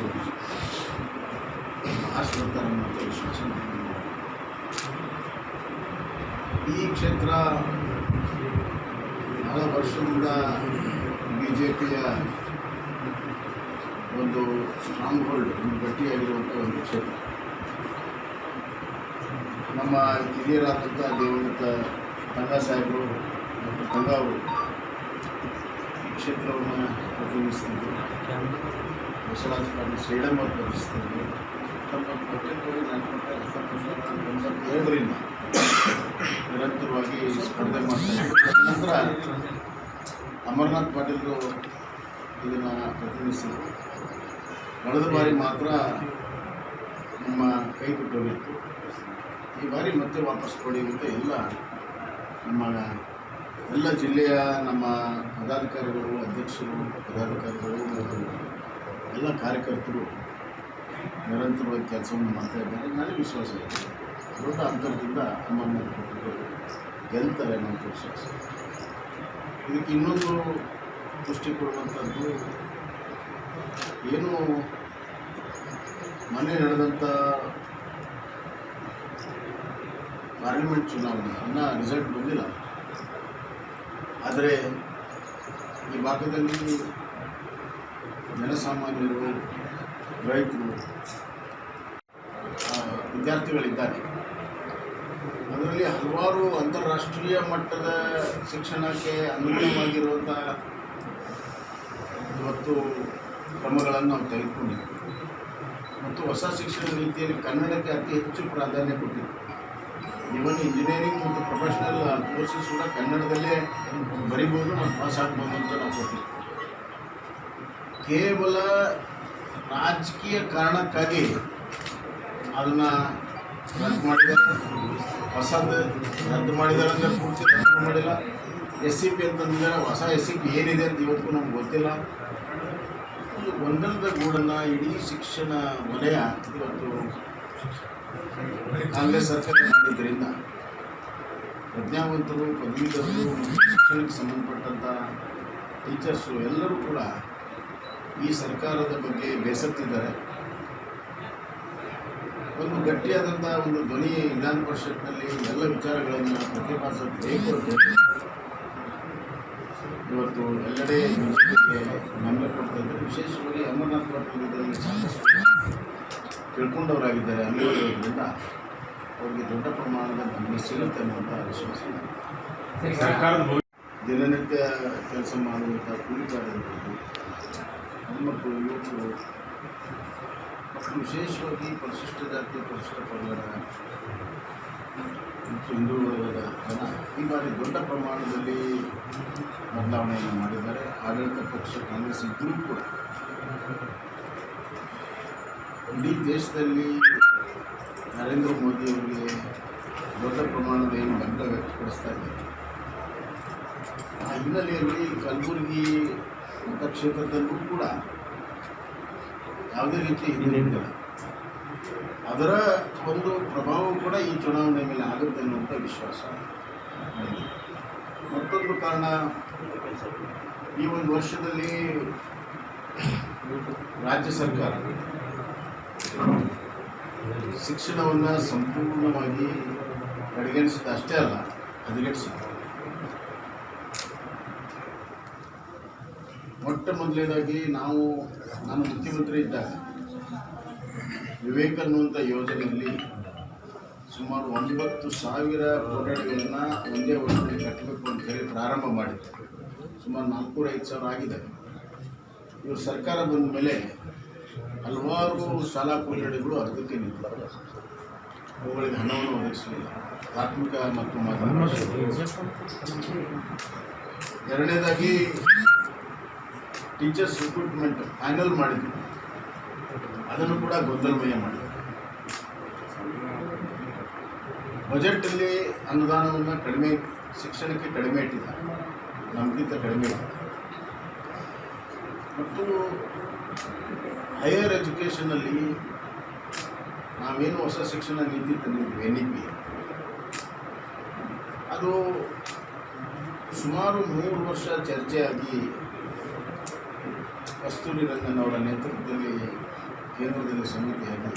ಆಶೆ ಬರ್ತಾರೆ ಅನ್ನೋ ವಿಶ್ವಾಸ ನನಗೆ. ಈ ಕ್ಷೇತ್ರ ಬಹಳ ವರ್ಷದಿಂದ ಬಿಜೆಪಿಯ ಒಂದು ಸ್ಟ್ರಾಂಗ್ ಹೋಲ್ಡ್, ಒಂದು ಗಟ್ಟಿಯಾಗಿರುವಂಥ ಒಂದು ಕ್ಷೇತ್ರ. ನಮ್ಮ ಹಿರಿಯರಾದಂಥ ದಿವಂಗತ ತಂಗಾ ಸಾಹೇಬರು ಮತ್ತು ತಂಗಾ ಅವರು ಈ ಕ್ಷೇತ್ರವನ್ನು ಪ್ರತಿನಿಧಿಸ್ತಿದ್ರು. ಬಸವರಾಜ ಪಾಟೀಲ್ ಶ್ರೀಡಮ್ ಅವರು ಪ್ರತಿನಿಧಿಸ್ತಿದ್ರು. 1997ರಿಂದ ನಿರಂತರವಾಗಿ ಸ್ಪರ್ಧೆ ಮಾಡ್ತಾರೆ. ನಂತರ ಅಮರನಾಥ್ ಪಾಟೀಲರು ಇದನ್ನು ಪ್ರತಿನಿಧಿಸಿದರು. ಕಳೆದ ಬಾರಿ ಮಾತ್ರ ನಮ್ಮ ಕೈ ಬಿಟ್ಟೋಗಿತ್ತು. ಈ ಬಾರಿ ಮತ್ತೆ ವಾಪಸ್ ಕೊಡಿ ಅಂತ ಎಲ್ಲ ಜಿಲ್ಲೆಯ ನಮ್ಮ ಪದಾಧಿಕಾರಿಗಳು, ಅಧ್ಯಕ್ಷರು, ಪದಾಧಿಕಾರಿಗಳು ಮತ್ತು ಎಲ್ಲ ಕಾರ್ಯಕರ್ತರು ನಿರಂತರವಾಗಿ ಕೆಲಸವನ್ನು ಮಾಡ್ತಾ ಇದ್ದಾರೆ. ನನಗೆ ವಿಶ್ವಾಸ ಇದೆ ದೊಡ್ಡ ಅಂತರದಿಂದ ಅಮರನಾಥ್ ಗೆಲ್ತಾರೆ ಅನ್ನೋ ವಿಶ್ವಾಸ. ಇದಕ್ಕೆ ಇನ್ನೊಂದು ಪುಷ್ಟಿ ಕೊಡುವಂಥದ್ದು ಏನು ಮೊನ್ನೆ ನಡೆದಂಥ ಪಾರ್ಲಿಮೆಂಟ್ ಚುನಾವಣೆ ಇನ್ನೂ ರಿಸಲ್ಟ್ ಬಂದಿಲ್ಲ. ಆದರೆ ಈ ಭಾಗದಲ್ಲಿ ಜನಸಾಮಾನ್ಯರು, ರೈತರು, ವಿದ್ಯಾರ್ಥಿಗಳಿದ್ದಾರೆ. ಅದರಲ್ಲಿ ಹಲವಾರು ಅಂತಾರಾಷ್ಟ್ರೀಯ ಮಟ್ಟದ ಶಿಕ್ಷಣಕ್ಕೆ ಅನುಗುಣವಾಗಿರುವಂಥ ಇವತ್ತು ಕ್ರಮಗಳನ್ನು ನಾವು ತೆಗೆದುಕೊಂಡಿದ್ದೀವಿ ಮತ್ತು ಹೊಸ ಶಿಕ್ಷಣ ನೀತಿಯಲ್ಲಿ ಕನ್ನಡಕ್ಕೆ ಅತಿ ಹೆಚ್ಚು ಪ್ರಾಧಾನ್ಯ ಕೊಟ್ಟಿದ್ದೀವಿ. ಇವನ್ ಇಂಜಿನಿಯರಿಂಗ್ ಮತ್ತು ಪ್ರೊಫೆಷನಲ್ ಕೋರ್ಸಸ್ ಕೂಡ ಕನ್ನಡದಲ್ಲೇ ಬರಿಬೋದು ಮತ್ತು ಪಾಸ್ ಆಗ್ಬೋದು ಅಂತ ನಾವು ಕೊಟ್ಟಿದ್ದೀವಿ. ಕೇವಲ ರಾಜಕೀಯ ಕಾರಣಕ್ಕಾಗಿ ಅದನ್ನು ರದ್ದು ಮಾಡಿದ್ದಾರೆ. ಹೊಸದು ರದ್ದು ಮಾಡಿದ್ದಾರೆ ಅಂದರೆ ಪೂರ್ತಿ ರದ್ದು ಮಾಡಿಲ್ಲ. SCP ಅಂತಂದರೆ ಹೊಸ SCP ಏನಿದೆ ಅಂತ ಇವತ್ತು ನಮ್ಗೆ ಗೊತ್ತಿಲ್ಲ. ಒಂದರದ ಗೂಡನ್ನು ಇಡೀ ಶಿಕ್ಷಣ ವಲಯ ಇವತ್ತು ಕಾಂಗ್ರೆಸ್ ಸರ್ಕಾರ ಮಾಡಿದ್ದರಿಂದ ಪ್ರಜ್ಞಾವಂತರು, ಪದವೀಧರರು, ಶಿಕ್ಷಣಕ್ಕೆ ಸಂಬಂಧಪಟ್ಟಂಥ ಟೀಚರ್ಸು ಎಲ್ಲರೂ ಕೂಡ ಈ ಸರ್ಕಾರದ ಬಗ್ಗೆ ಬೇಸತ್ತಿದ್ದಾರೆ. ಒಂದು ಗಟ್ಟಿಯಾದಂಥ ಒಂದು ಧ್ವನಿ ವಿಧಾನ ಪರಿಷತ್ನಲ್ಲಿ ಎಲ್ಲ ವಿಚಾರಗಳನ್ನು ಪ್ರತಿಪಾದಿಸಬೇಕು ಅಂತ ಇವತ್ತು ಎಲ್ಲೆಡೆ ಗಮನ ಕೊಡ್ತಾ ಇದ್ದಾರೆ. ವಿಶೇಷವಾಗಿ ಅಮರನಾಥ್ ಪಾಟೀಲ್ ಇದರಲ್ಲಿ ಸಾಕಷ್ಟು ತಿಳ್ಕೊಂಡವರಾಗಿದ್ದಾರೆ. ಅಲ್ಲಿರೋದ್ರಿಂದ ಅವರಿಗೆ ದೊಡ್ಡ ಪ್ರಮಾಣದ ಗಮನ ಸಿಗುತ್ತೆ ಅನ್ನುವಂಥ ವಿಶ್ವಾಸ. ದಿನನಿತ್ಯ ಕೆಲಸ ಮಾಡುವಂಥ ಕೂಲಿಕಾರರಿರ್ಬೋದು, ಹೆಣ್ಮಕ್ಕಳು, ಯುವಕರು ಮತ್ತು ವಿಶೇಷವಾಗಿ ಪರಿಶಿಷ್ಟ ಜಾತಿ, ಪರಿಶಿಷ್ಟ ಪಂಗಡ ಮತ್ತು ಹಿಂದೂ ವರ್ಗದ ಜನ ಈ ಬಾರಿ ದೊಡ್ಡ ಪ್ರಮಾಣದಲ್ಲಿ ಬದಲಾವಣೆಯನ್ನು ಮಾಡಿದ್ದಾರೆ. ಆಡಳಿತ ಪಕ್ಷ ಕಾಂಗ್ರೆಸ್ ಇದ್ದರೂ ಕೂಡ ಇಡೀ ದೇಶದಲ್ಲಿ ನರೇಂದ್ರ ಮೋದಿಯವರಿಗೆ ದೊಡ್ಡ ಪ್ರಮಾಣದ ಏನು ಬೆಂಬಲ ವ್ಯಕ್ತಪಡಿಸ್ತಾ ಇದ್ದಾರೆ. ಆ ಹಿನ್ನೆಲೆಯಲ್ಲಿ ಕಲಬುರಗಿ ಮತಕ್ಷೇತ್ರದಲ್ಲೂ ಕೂಡ ಯಾವುದೇ ರೀತಿ ಹಿಂದಿಲ್ಲ. ಅದರ ಒಂದು ಪ್ರಭಾವ ಕೂಡ ಈ ಚುನಾವಣೆ ಮೇಲೆ ಆಗುತ್ತೆ ಅನ್ನುವಂಥ ವಿಶ್ವಾಸ. ಮತ್ತೊಂದು ಕಾರಣ, ಈ ಒಂದು ವರ್ಷದಲ್ಲಿ ರಾಜ್ಯ ಸರ್ಕಾರ ಶಿಕ್ಷಣವನ್ನು ಸಂಪೂರ್ಣವಾಗಿ ಕಡೆಗಣಿಸಿದ ಅಷ್ಟೇ ಅಲ್ಲ, ಹದಗೆಡಿಸಿದೆ. ಮೊಟ್ಟ ಮೊದಲನೇದಾಗಿ ನಾನು ಮುಖ್ಯಮಂತ್ರಿ ಇದ್ದಾಗ ವಿವೇಕ್ ಅನ್ನುವಂಥ ಯೋಜನೆಯಲ್ಲಿ ಸುಮಾರು 9,000 ಕೊಠಡಿಗಳನ್ನು ಒಂದೇ ವರ್ಷದಲ್ಲಿ ಕಟ್ಟಬೇಕು ಅಂತೇಳಿ ಪ್ರಾರಂಭ ಮಾಡಿದ್ದೆ. ಸುಮಾರು 4,500 ಆಗಿದೆ. ಇವರು ಸರ್ಕಾರ ಬಂದ ಮೇಲೆ ಹಲವಾರು ಶಾಲಾ ಕೊಠಡಿಗಳು ಅರ್ಧಕ್ಕೆ ನಿಂತಿವೆ. ಅವುಗಳಿಗೆ ಹಣವನ್ನು ಒದಗಿಸಲಿಲ್ಲ. ಪ್ರಾಥಮಿಕ ಮತ್ತು ಮಾಧ್ಯಮಿಕ. ಎರಡನೇದಾಗಿ ಟೀಚರ್ಸ್ ರಿಕ್ರೂಟ್ಮೆಂಟ್ ಫೈನಲ್ ಮಾಡಿದ್ವಿ, ಅದನ್ನು ಕೂಡ ಗೊಂದಲಮಯ ಮಾಡಿದ್ವಿ. ಬಜೆಟಲ್ಲಿ ಅನುದಾನವನ್ನು ಕಡಿಮೆ, ಶಿಕ್ಷಣಕ್ಕೆ ಕಡಿಮೆ ಇಟ್ಟಿದ್ದಾರೆ, ನಮಗಿಂತ ಕಡಿಮೆ ಇದೆ. ಮತ್ತು ಹೈಯರ್ ಎಜುಕೇಷನಲ್ಲಿ ನಾವೇನು ಹೊಸ ಶಿಕ್ಷಣ ನೀತಿ ತಂದಿದ್ವಿ, NEP, ಅದು ಸುಮಾರು 3 ವರ್ಷ ಚರ್ಚೆಯಾಗಿ ಕಸ್ತೂರಿ ರಂಗನ್ ಅವರ ನೇತೃತ್ವದಲ್ಲಿ ಕೇಂದ್ರದಲ್ಲಿ ಸಮಿತಿಯಾಗಿ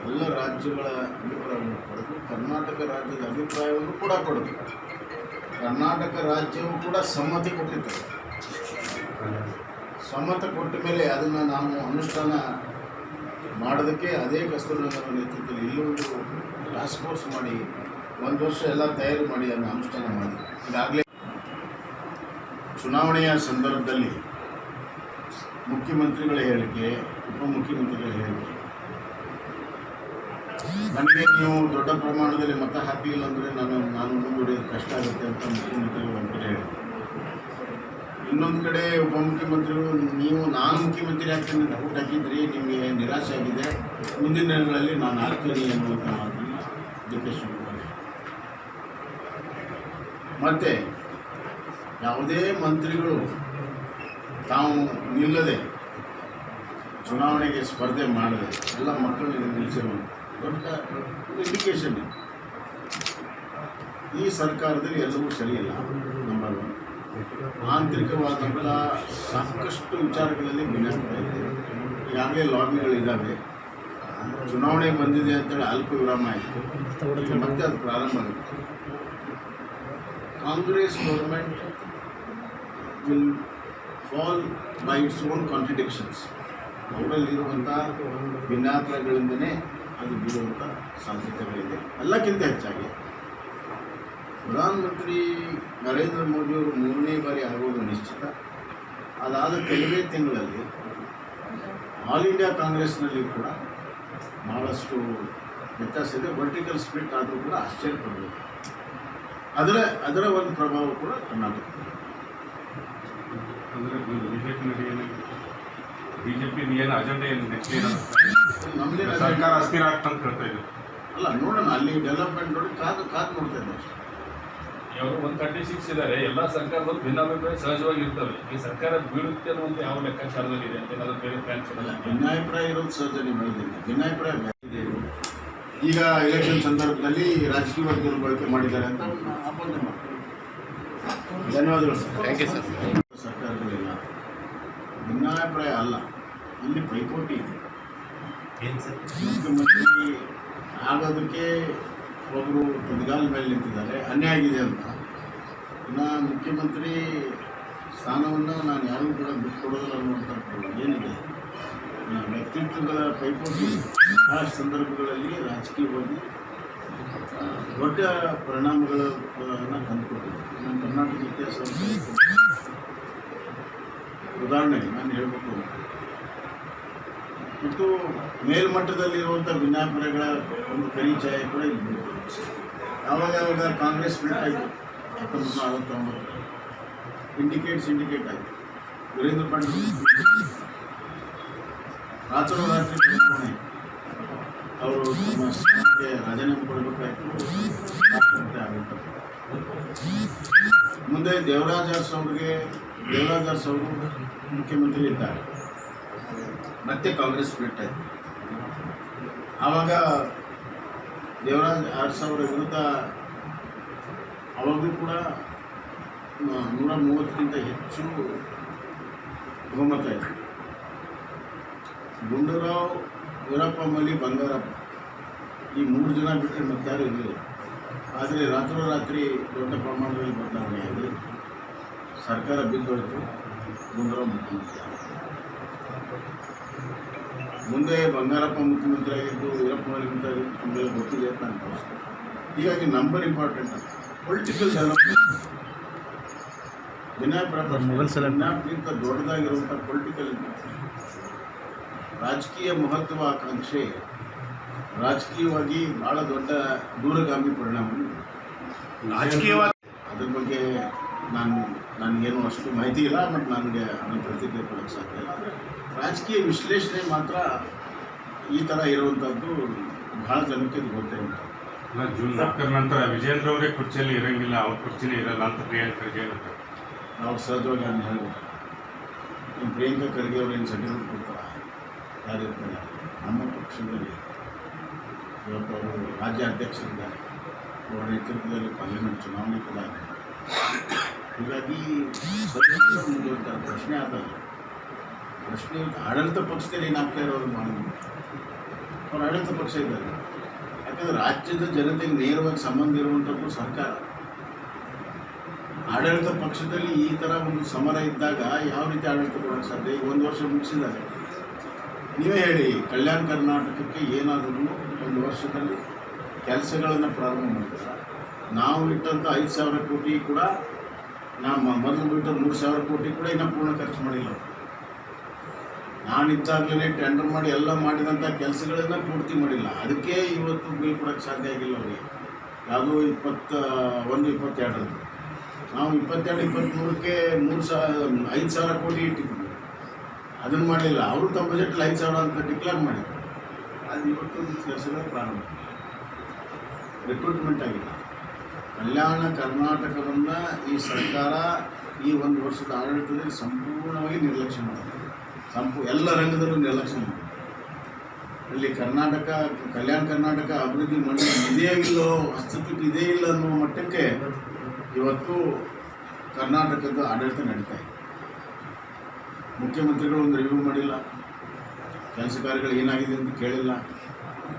ಎಲ್ಲ ರಾಜ್ಯಗಳ ಅಭಿಪ್ರಾಯವನ್ನು ಪಡೆದು ಕರ್ನಾಟಕ ರಾಜ್ಯದ ಅಭಿಪ್ರಾಯವನ್ನು ಕೂಡ ಪಡೆದು ಕರ್ನಾಟಕ ರಾಜ್ಯವು ಕೂಡ ಸಮ್ಮತಿ ಕೊಟ್ಟಿದ್ದಾರೆ. ಸಮ್ಮತ ಕೊಟ್ಟ ಮೇಲೆ ಅದನ್ನು ನಾವು ಅನುಷ್ಠಾನ ಮಾಡೋದಕ್ಕೆ ಅದೇ ಕಸ್ತೂರಿ ರಂಗನ್ ನೇತೃತ್ವದಲ್ಲಿ ಇಲ್ಲೊಂದು ಟಾಸ್ಕ್ ಫೋರ್ಸ್ ಮಾಡಿ 1 ವರ್ಷ ಎಲ್ಲ ತಯಾರು ಮಾಡಿ ಅದನ್ನು ಅನುಷ್ಠಾನ ಮಾಡಿ. ಈಗಾಗಲೇ ಚುನಾವಣೆಯ ಸಂದರ್ಭದಲ್ಲಿ ಮುಖ್ಯಮಂತ್ರಿಗಳ ಹೇಳಿಕೆ, ಉಪಮುಖ್ಯಮಂತ್ರಿಗಳ ಹೇಳಿಕೆ, ನನಗೆ ನೀವು ದೊಡ್ಡ ಪ್ರಮಾಣದಲ್ಲಿ ಮತ ಹಾಕಲಿಲ್ಲ ಅಂದರೆ ನಾನು ಮುಂದುವರಿಯೋದು ಕಷ್ಟ ಆಗುತ್ತೆ ಅಂತ ಮುಖ್ಯಮಂತ್ರಿಗಳು ಒಂದು ಕಡೆ ಹೇಳಿದರು. ಇನ್ನೊಂದು ಕಡೆ ಉಪಮುಖ್ಯಮಂತ್ರಿಗಳು ನಾನು ಮುಖ್ಯಮಂತ್ರಿ ಆಗ್ತೀನಿ ಅಂತ ಊಟ ಹಾಕಿದ್ರಿ, ನಿಮಗೆ ನಿರಾಶೆ ಆಗಿದೆ, ಮುಂದಿನ ದಿನಗಳಲ್ಲಿ ನಾನು ಆಗ್ತೀನಿ ಅನ್ನುವಂಥ ಮಾತನ್ನು DK ಶಿವಕುಮಾರ್. ಮತ್ತು ಯಾವುದೇ ಮಂತ್ರಿಗಳು ತಾವು ನಿಲ್ಲದೆ ಚುನಾವಣೆಗೆ ಸ್ಪರ್ಧೆ ಮಾಡದೆ ಎಲ್ಲ ಮಕ್ಕಳನ್ನು ನಿಲ್ಲಿಸಿರುವಂಥ ದೊಡ್ಡ ಇಂಡಿಕೇಶನ್ ಇದೆ. ಈ ಸರ್ಕಾರದಲ್ಲಿ ಎಲ್ಲವೂ ಸರಿಯಿಲ್ಲ. ನಂಬರ್ 1 ಆಂತರಿಕವಾದಂಥ ಸಾಕಷ್ಟು ವಿಚಾರಗಳಲ್ಲಿ ಭಿನ್ನಾಭಿಪ್ರಾಯ ಇದೆ. ಈಗಾಗಲೇ ಲಾಬಿಗಳಿದ್ದಾವೆ. ಚುನಾವಣೆ ಬಂದಿದೆ ಅಂತೇಳಿ ಅಲ್ಪ ವಿರಾಮ ಆಯಿತು, ಮತ್ತೆ ಅದು ಪ್ರಾರಂಭ ಆಗುತ್ತೆ. Congress government will fall by its own contradictions. ಅವರಲ್ಲಿರುವಂಥ ಭಿನ್ನಾಭಿಪ್ರಾಯಗಳಿಂದನೇ ಅದು ಬೀಳುವಂಥ ಸಾಧ್ಯತೆಗಳಿದೆ. ಎಲ್ಲಕ್ಕಿಂತ ಹೆಚ್ಚಾಗಿ ಪ್ರಧಾನಮಂತ್ರಿ ನರೇಂದ್ರ ಮೋದಿಯವರು 3ನೇ ಬಾರಿ ಆಗೋದು ನಿಶ್ಚಿತ. ಅದಾದ ಕೆಲವೇ ತಿಂಗಳಲ್ಲಿ ಆಲ್ ಇಂಡಿಯಾ ಕಾಂಗ್ರೆಸ್ನಲ್ಲಿ ಕೂಡ ಭಾಳಷ್ಟು ವ್ಯತ್ಯಾಸ ಇದೆ. ವರ್ಟಿಕಲ್ ಸ್ಪ್ಲಿಟ್ ಆದರೂ ಕೂಡ ಆಶ್ಚರ್ಯಪಡಬೇಕು. ಅದರ ಒಂದು ಪ್ರಭಾವ ಕೂಡ ಕರ್ನಾಟಕದಲ್ಲಿ. ಬಿಜೆಪಿ ಏನು ಅಜೆಂಡಾ ಏನು ನೆಕ್ಸ್ಟ್ ನಮ್ಮದೇ ಸರ್ಕಾರ ಅಸ್ಥಿರ ಆಗ್ತಂತ ಹೇಳ್ತಾ ಇದ್ರು. ಅಲ್ಲ, ನೋಡೋಣ, ಅಲ್ಲಿ ಡೆವಲಪ್ಮೆಂಟ್ ನೋಡಿ ಕಾದು ನೋಡ್ತಾ ಇದ್ದೀವಿ ಅಷ್ಟೇ. ಇವರು 136 ಇದ್ದಾರೆ. ಎಲ್ಲ ಸರ್ಕಾರದಲ್ಲಿ ಭಿನ್ನಾಭಿಪ್ರಾಯ ಸಹಜವಾಗಿ ಇರ್ತವೆ. ಈ ಸರ್ಕಾರ ಬೀಳುತ್ತೆ ಅನ್ನುವಂಥ ಯಾವ ಲೆಕ್ಕಾಚಾರದಲ್ಲಿ ಇದೆ ಅಂತ ಏನಾದರೂ ಬೇರೆ ಪ್ಲಾನ್ಸ್ ಇಲ್ಲ? ಭಿನ್ನಾಭಿಪ್ರಾಯ ಇರೋದು ಸಹಜ. ನೀವು ಹೇಳಿದ್ದೀನಿ, ಭಿನ್ನಾಭಿಪ್ರಾಯ ಇದೆ. ಈಗ ಎಲೆಕ್ಷನ್ ಸಂದರ್ಭದಲ್ಲಿ ರಾಜಕೀಯವಾಗಿ ದುರ್ಬಳಕೆ ಮಾಡಿದ್ದಾರೆ ಅಂತ ಅಪೋಸ್ ಮಾಡ್ತಾರೆ. ಧನ್ಯವಾದಗಳು ಸರ್. Thank you sir. ಸರ್ಕಾರಗಳಿಲ್ಲ, ಭಿನ್ನಾಭಿಪ್ರಾಯ ಅಲ್ಲ, ಇಲ್ಲಿ ಪೈಪೋಟಿ ಇದೆ. ಮುಖ್ಯಮಂತ್ರಿ ಆಗೋದಕ್ಕೆ ಒಬ್ಬರು ತುದಿಗಾಲ ಮೇಲೆ ನಿಂತಿದ್ದಾರೆ, ಅನ್ಯಾಯ ಆಗಿದೆ ಅಂತ. ಇನ್ನು ಮುಖ್ಯಮಂತ್ರಿ ಸ್ಥಾನವನ್ನು ನಾನು ಯಾರಿಗೂ ಕೂಡ ಬಿಟ್ಕೊಡೋದಿಲ್ಲ ಅನ್ನುವಂಥದ್ದು ಏನಿದೆ, ಈ ವ್ಯಕ್ತಿತ್ವಗಳ ಪೈಪೋಟಿ ಆ ಸಂದರ್ಭಗಳಲ್ಲಿ ರಾಜಕೀಯವಾಗಿ ದೊಡ್ಡ ಪರಿಣಾಮಗಳನ್ನು ತಂದುಕೊಟ್ಟಿದೆ. ನಮ್ಮ ಕರ್ನಾಟಕ ಇತಿಹಾಸ ಉದಾಹರಣೆಗೆ ನಾನು ಹೇಳಬೇಕು. ಮತ್ತು ಮೇಲ್ಮಟ್ಟದಲ್ಲಿರುವಂಥ ಭಿನ್ನಾಭಿಪ್ರಾಯಗಳ ಒಂದು ಪರಿಚಯ ಕೂಡ ಇಲ್ಲಿ ಯಾವಾಗ ಕಾಂಗ್ರೆಸ್ ಸ್ಪ್ಲಿಟ್ ಆಯಿತು 1969 ಸಿಂಡಿಕೇಟ್ ಆಯಿತು. ವೀರೇಂದ್ರ ಪಾಟೀಲ್ ರಾತ್ರೋರಾತ್ರಿ ಬದಲಾವಣೆ, ಅವರು ತಮ್ಮ ಸ್ಥಾನಕ್ಕೆ ರಾಜೀನಾಮೆ ಕೊಡಬೇಕಾಯಿತು. ಆಗುತ್ತೆ. ಮುಂದೆ ದೇವರಾಜ್ ಅರಸ್ ಅವರು ಮುಖ್ಯಮಂತ್ರಿ ಇದ್ದಾರೆ. ಮತ್ತೆ ಕಾಂಗ್ರೆಸ್ ಸ್ಪ್ಲಿಟ್ ಆಯಿತು. ಆವಾಗ ದೇವರಾಜ್ ಅರಸ್ ಅವರ ವಿರುದ್ಧ ಅವಾಗಲೂ ಕೂಡ 130ಕ್ಕಿಂತ ಹೆಚ್ಚು ಬಹುಮತ ಇದೆ. ಗುಂಡೂರಾವ್, ವೀರಪ್ಪ ಮೊಯ್ಲಿ, ಬಂಗಾರಪ್ಪ ಈ 3 ಜನ ಬಿಟ್ಟರೆ ಮತ್ತಾರು ಇರಲಿಲ್ಲ. ಆದರೆ ರಾತ್ರೋರಾತ್ರಿ ದೊಡ್ಡ ಪ್ರಮಾಣದಲ್ಲಿ ಬದಲಾವಣೆಯಾಗಿ ಸರ್ಕಾರ ಬಿದ್ದೋಯಿತು. ಗುಂಡೂರಾವ್ ಮುಖ್ಯಮಂತ್ರಿ. ಮುಂದೆ ಬಂಗಾರಪ್ಪ ಮುಖ್ಯಮಂತ್ರಿ ಆಗಿದ್ದು, ವೀರಪ್ಪ ಮೊಯ್ಲಿ ಮುಖ್ಯಮಂತ್ರಿ ನಮಗೆಲ್ಲ ಗೊತ್ತಿದೆ ಅಂತ ನಾನು ಭಾವಿಸ್ತೇನೆ. ಹೀಗಾಗಿ ನಂಬರ್ ಇಂಪಾರ್ಟೆಂಟ್ ಅಲ್ಲ, ಪೊಲಿಟಿಕಲ್ ಡೆವಲಪ್ಮೆಂಟ್. ಭಿನ್ನಾಭಿಪ್ರಾಯಕ್ಕಿಂತ ದೊಡ್ಡದಾಗಿರುವಂಥ ಪೊಲಿಟಿಕಲ್ ರಾಜಕೀಯ ಮಹತ್ವಾಕಾಂಕ್ಷೆ ರಾಜಕೀಯವಾಗಿ ಭಾಳ ದೊಡ್ಡ ದೂರಗಾಮಿ ಪರಿಣಾಮ. ರಾಜಕೀಯವಾಗಿ ಅದ್ರ ಬಗ್ಗೆ ನನಗೇನು ಅಷ್ಟು ಮಾಹಿತಿ ಇಲ್ಲ ಮತ್ತು ನನಗೆ ಅದನ್ನು ಪ್ರತಿಕ್ರಿಯೆ ಕೊಡೋಕ್ಕೆ ಸಾಧ್ಯ ಇಲ್ಲ. ಆದರೆ ರಾಜಕೀಯ ವಿಶ್ಲೇಷಣೆ ಮಾತ್ರ ಈ ಥರ ಇರುವಂಥದ್ದು ಭಾಳ ಜನಕ್ಕೆ ಗೊತ್ತಿರುವಂಥದ್ದು. ಜೂನ್ 4 ನಂತರ ವಿಜೇಂದ್ರ ಅವರೇ ಕುರ್ಚಿಯಲ್ಲಿ ಇರಂಗಿಲ್ಲ, ಅವ್ರ ಕುರ್ಚಿನೇ ಇರಲ್ಲ ಅಂತ ಪ್ರಿಯಾಂಕ ಖರ್ಗೆ ಹೇಳ್ತಾರೆ. ನಾವು ಸಹಜವಾಗಿ ನಾನು ಹೇಳ್ಬೇಕು, ನಿಮ್ಮ ಪ್ರಿಯಾಂಕ ಖರ್ಗೆ ಅವರು ಏನು ಸರ್ಟಿಫಿಕೇಟ್ ಕೊಡ್ತಾರೆ, ಯಾರಿರ್ತಾರೆ? ನಮ್ಮ ಪಕ್ಷದಲ್ಲಿ ಇವತ್ತು ಅವರು ರಾಜ್ಯ ಅಧ್ಯಕ್ಷರಿದ್ದಾರೆ, ಅವರ ನೇತೃತ್ವದಲ್ಲಿ ಪಾರ್ಲಿಮೆಂಟ್ ಚುನಾವಣೆ ಕೂಡ ಇದೆ. ಹೀಗಾಗಿ ಮುಂದುವರಿತಾರೆ. ಪ್ರಶ್ನೆ ಆದಾಗ ಪ್ರಶ್ನೆ ಆಡಳಿತ ಪಕ್ಷದಲ್ಲಿ ಏನಾಗ್ತಾ ಇರೋರು ಮಾಡೋದು, ಅವ್ರು ಆಡಳಿತ ಪಕ್ಷ ಇದ್ದಾರೆ. ಯಾಕಂದರೆ ರಾಜ್ಯದ ಜನತೆಗೆ ನೇರವಾಗಿ ಸಂಬಂಧ ಇರುವಂಥದ್ದು ಸರ್ಕಾರ. ಆಡಳಿತ ಪಕ್ಷದಲ್ಲಿ ಈ ಥರ ಒಂದು ಸಮರ ಇದ್ದಾಗ ಯಾವ ರೀತಿ ಆಡಳಿತ ಕೊಡೋಕ್ಕೆ ಸಾಧ್ಯ? ಈಗ 1 ವರ್ಷ ಮುಗಿಸಿದ್ದಾರೆ. ನೀವೇ ಹೇಳಿ, ಕಲ್ಯಾಣ ಕರ್ನಾಟಕಕ್ಕೆ ಏನಾದರೂ 1 ವರ್ಷದಲ್ಲಿ ಕೆಲಸಗಳನ್ನು ಪ್ರಾರಂಭ ಮಾಡಿದ್ದಾರೆ. ನಾವು ಇಟ್ಟಂಥ 5,000 ಕೋಟಿ ಕೂಡ, ನಾವು ಮೊದಲು ಬಿಟ್ಟ 3,000 ಕೋಟಿ ಕೂಡ ಇನ್ನೂ ಪೂರ್ಣ ಖರ್ಚು ಮಾಡಿಲ್ಲ. ನಾನಿದ್ದಾಗಲೇ ಟೆಂಡರ್ ಮಾಡಿ ಎಲ್ಲ ಮಾಡಿದಂಥ ಕೆಲಸಗಳನ್ನು ಪೂರ್ತಿ ಮಾಡಿಲ್ಲ. ಅದಕ್ಕೆ ಇವತ್ತು ಬಿಲ್ ಕೊಡೋಕ್ಕೆ ಸಾಧ್ಯ ಆಗಿಲ್ಲ ಅವರಿಗೆ. ಯಾವುದೋ 21-22 ನಾವು 22-23ಕ್ಕೆ 5,000 ಕೋಟಿ ಇಟ್ಟಿದ್ವಿ. ಅದನ್ನು ಮಾಡಲಿಲ್ಲ. ಅವರು ತಮ್ಮ ಬಜೆಟಲ್ಲಿ 5,000 ಅಂತ ಡಿಕ್ಲೇರ್ ಮಾಡಿದ್ರು. ಅದು ಇವತ್ತು ಕೆಲಸಗಳು ಪ್ರಾರಂಭ, ರಿಕ್ರೂಟ್ಮೆಂಟ್ ಆಗಿಲ್ಲ. ಕಲ್ಯಾಣ ಕರ್ನಾಟಕವನ್ನು ಈ ಸರ್ಕಾರ ಈ 1 ವರ್ಷದ ಆಡಳಿತದಲ್ಲಿ ಸಂಪೂರ್ಣವಾಗಿ ನಿರ್ಲಕ್ಷ್ಯ ಮಾಡಿದೆ. ಎಲ್ಲ ರಂಗದಲ್ಲೂ ನಿರ್ಲಕ್ಷ್ಯ ಮಾಡಿದೆ. ಅಲ್ಲಿ ಕರ್ನಾಟಕ ಕಲ್ಯಾಣ ಕರ್ನಾಟಕ ಅಭಿವೃದ್ಧಿ ಮಂಡಳಿ ಇದೇ ಇಲ್ಲೋ ಅಸ್ತಿತ್ವಕ್ಕೆ ಇದೇ ಇಲ್ಲ ಅನ್ನೋ ಮಟ್ಟಕ್ಕೆ ಇವತ್ತು ಕರ್ನಾಟಕದ ಆಡಳಿತ ನಡೀತಾ ಇದೆ. ಮುಖ್ಯಮಂತ್ರಿಗಳು ಒಂದು ರಿವ್ಯೂ ಮಾಡಿಲ್ಲ, ಕೆಲಸ ಕಾರ್ಯಗಳು ಏನಾಗಿದೆ ಅಂತ ಕೇಳಿಲ್ಲ,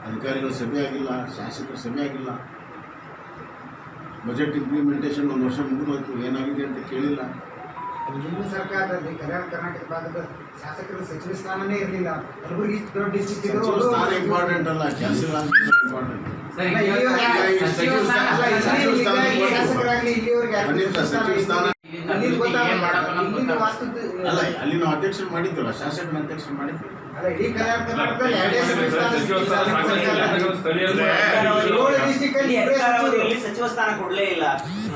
ಅಧಿಕಾರಿಗಳ ಸಭೆ ಆಗಿಲ್ಲ, ಶಾಸಕರ ಸಭೆ ಆಗಿಲ್ಲ, ಬಜೆಟ್ ಇಂಪ್ಲಿಮೆಂಟೇಷನ್ ಒಂದು ವರ್ಷ ಮುಗಿದೋಯ್ತು, ಏನಾಗಿದೆ ಅಂತ ಕೇಳಿಲ್ಲ. ಹಿಂದಿನ ಸರ್ಕಾರದಲ್ಲಿ ಕಲ್ಯಾಣ ಕರ್ನಾಟಕ ಭಾಗದ ಶಾಸಕರ ಸಚಿವ ಸ್ಥಾನನೇ ಇರಲಿಲ್ಲ. ಕಲಬುರಗಿ ದೊಡ್ಡ ಡಿಸ್ಟ್ರಿಕ್ಟ್ ಸಚಿವ ಸ್ಥಾನ ಇಂಪಾರ್ಟೆಂಟ್ ಅಲ್ಲ, ಕೆಲಸ ಇಂಪಾರ್ಟೆಂಟ್. ಅಲ್ಲ, ಅಲ್ಲಿ ನಾವು ಅಧ್ಯಕ್ಷರು ಮಾಡಿದ್ವಲ್ಲ, ಶಾಸಕರ ಅಧ್ಯಕ್ಷರು ಮಾಡಿದ್ವಿ. ಇಡೀ ಕಲ್ಯಾಣ ಕರ್ನಾಟಕದಲ್ಲಿ ಸಚಿವ ಸ್ಥಾನ ಕೊಡ್ಲೇ ಇಲ್ಲ.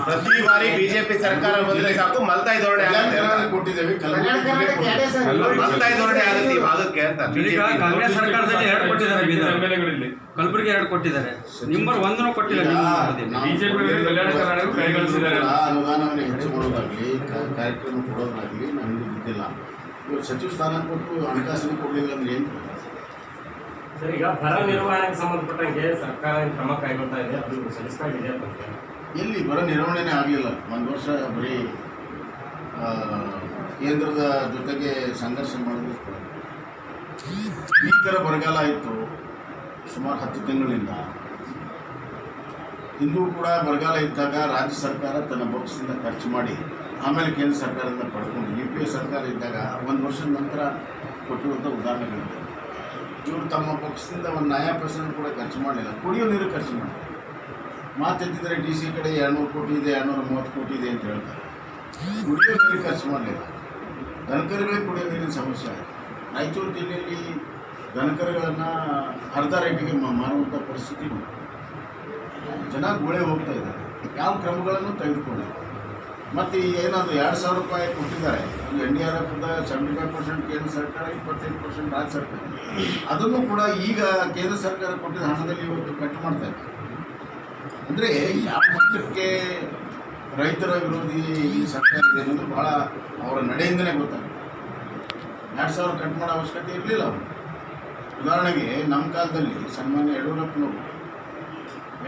ಪ್ರತಿ ಬಾರಿ ಬಿಜೆಪಿ ಸರ್ಕಾರ ಬಂದ್ರೆ ಸಾಕು ಮಲ್ತಾಯಿ ಧೋರಣೆ ಕೊಟ್ಟಿದ್ದೇವೆ. ಮಲ್ತಾಯಿ ಧೋರಣೆ ಆಗುತ್ತೆ ಈ ಭಾಗಕ್ಕೆ ಅಂತ. ಕಾಂಗ್ರೆಸ್ ಸರ್ಕಾರದಲ್ಲಿ 2 ಕೊಟ್ಟಿದ್ದಾರೆ, ಕಲಬುರಗಿ 2 ಕೊಟ್ಟಿದ್ದಾರೆ, ನಂಬರ್ 1 ಕೊಟ್ಟಿಲ್ಲ. ಅನುದಾನವನ್ನು ಹೆಚ್ಚು ಮಾಡೋದಾಗ್ಲಿ, ಕಾರ್ಯಕ್ರಮ ಕೊಡೋದಾಗ್ಲಿ ನಾವು ಹಿಂದೆ ಬಿದ್ದಿಲ್ಲ. ಇವರು ಸಚಿವ ಸ್ಥಾನ ಕೊಟ್ಟು ಹಣಕಾಸಿನ ಕೊಡಲಿಲ್ಲ ಅಂದ್ರೆ ಏನು? ಸರ್, ಈಗ ಬರ ನಿರ್ವಹಣೆಗೆ ಸಂಬಂಧಪಟ್ಟಂಗೆ ಸರ್ಕಾರ ಕ್ರಮ ಕೈಗೊಳ್ತಾ ಇದೆ, ಅದು ಸಲ್ಲಿಸ್ತಾಗಿದೆ ಅಂತ. ಎಲ್ಲಿ ಬರ ನಿರ್ವಹಣೆನೇ ಆಗಲಿಲ್ಲ. ಒಂದು ವರ್ಷ ಬರೀ ಕೇಂದ್ರದ ಜೊತೆಗೆ ಸಂಘರ್ಷ ಮಾಡಿದ್ರು. ಈ ಥರ ಬರಗಾಲ ಇತ್ತು ಸುಮಾರು 10 ತಿಂಗಳಿಂದ. ಇಂದು ಕೂಡ ಬರಗಾಲ ಇದ್ದಾಗ ರಾಜ್ಯ ಸರ್ಕಾರ ತನ್ನ ಬಾಕ್ಸಿಂದ ಖರ್ಚು ಮಾಡಿ ಆಮೇಲೆ ಕೇಂದ್ರ ಸರ್ಕಾರದಿಂದ ಪಡ್ಕೊಂಡು UPA ಸರ್ಕಾರ ಇದ್ದಾಗ 1 ವರ್ಷದ ನಂತರ ಕೊಟ್ಟಿರುವಂಥ ಉದಾಹರಣೆಗಳಿದೆ. ಇವರು ತಮ್ಮ ಪಕ್ಷದಿಂದ ಒಂದು ನಯಾ ಪೈಸೆ ಕೂಡ ಖರ್ಚು ಮಾಡಲಿಲ್ಲ. ಕುಡಿಯೋ ನೀರು ಖರ್ಚು ಮಾಡಿ ಮಾತೆತ್ತಿದ್ರೆ DC ಕಡೆ 200 ಕೋಟಿ ಇದೆ, 230 ಕೋಟಿ ಇದೆ ಅಂತ ಹೇಳ್ತಾರೆ. ಕುಡಿಯೋ ನೀರು ಖರ್ಚು ಮಾಡಲಿಲ್ಲ. ದನಕರುಗಳಿಗೆ ಕುಡಿಯೋ ನೀರಿನ ಸಮಸ್ಯೆ ಆಯಿತು. ರಾಯಚೂರು ಜಿಲ್ಲೆಯಲ್ಲಿ ದನಕರುಗಳನ್ನು ಅರ್ಧ ರೇಟಿಗೆ ಮಾರುವಂಥ ಪರಿಸ್ಥಿತಿ ಜನ ಗುಳೆ ಹೋಗ್ತಾ ಇದ್ದಾರೆ. ಯಾವ ಕ್ರಮಗಳನ್ನು ತೆಗೆದುಕೊಂಡಿಲ್ಲ. ಮತ್ತು ಏನಾದರೂ 2,000 ರೂಪಾಯಿ ಕೊಟ್ಟಿದ್ದಾರೆ. NDRFದ 75% ಕೇಂದ್ರ ಸರ್ಕಾರ, 25% ರಾಜ್ಯ ಸರ್ಕಾರ. ಅದನ್ನು ಕೂಡ ಈಗ ಕೇಂದ್ರ ಸರ್ಕಾರ ಕೊಟ್ಟಿದ್ದ ಹಣದಲ್ಲಿ ಇವತ್ತು ಕಟ್ ಮಾಡ್ತಾ ಇದ್ದಾರೆ. ಅಂದರೆ ಯಾವ ಮಟ್ಟಕ್ಕೆ ರೈತರ ವಿರೋಧಿ ಈ ಸರ್ಕಾರ ಇದೆ ಅನ್ನೋದು ಭಾಳ ಅವರ ನಡೆಯಿಂದಲೇ ಗೊತ್ತಾಗುತ್ತೆ. 2,000 ಕಟ್ ಮಾಡೋ ಅವಶ್ಯಕತೆ ಇರಲಿಲ್ಲ ಅವರು. ಉದಾಹರಣೆಗೆ ನಮ್ಮ ಕಾಲದಲ್ಲಿ ಸನ್ಮಾನ್ಯ ಯಡಿಯೂರಪ್ಪನವರು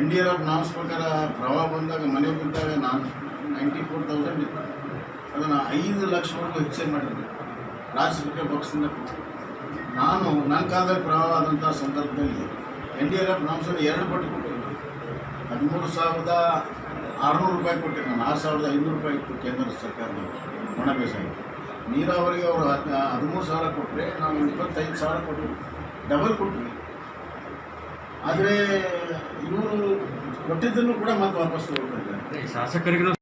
NDRF ನಾಮ್ಸ್ ಪ್ರಕಾರ ಪ್ರವಾಹ ಬಂದಾಗ ಮನೆ ಬಿದ್ದಾಗ 94,000 ಇತ್ತು. ಅದನ್ನು 5 ಲಕ್ಷವರೆಗೂ ಹೆಚ್ಚಿಗೆ ಮಾಡಿದ್ರು ರಾಜ್ಯ ಸರ್ಕಾರ ಪಕ್ಷದಿಂದ. ನಾನು ನನ್ನ ಕಾಲದಲ್ಲಿ ಪ್ರವಾಹ ಆದಂಥ ಸಂದರ್ಭದಲ್ಲಿ NDRF ನಾಮ್ಸಲ್ಲಿ 2 ಪಟ್ಟು ಕೊಟ್ಟಿದ್ದರು. 13,600 ರೂಪಾಯಿ ಕೊಟ್ಟಿದ್ದು ನಾನು. 6,500 ರೂಪಾಯಿ ಇತ್ತು ಕೇಂದ್ರ ಸರ್ಕಾರದಲ್ಲಿ ಒಣ ಬೇಸಾಯ. ನೀರಾವರಿಗೆ ಅವರು 13,000 ಕೊಟ್ಟರೆ ನಾವು 25,000 ಕೊಟ್ಟರು, ಡಬಲ್ ಕೊಟ್ಟರು. ಆದರೆ ಇವರು ಕೊಟ್ಟಿದ್ದನ್ನು ಕೂಡ ಮತ್ತೆ ವಾಪಸ್ ತಗೊಳ್ತಾ ಇದ್ದಾರೆ. ಶಾಸಕರಿಗೂ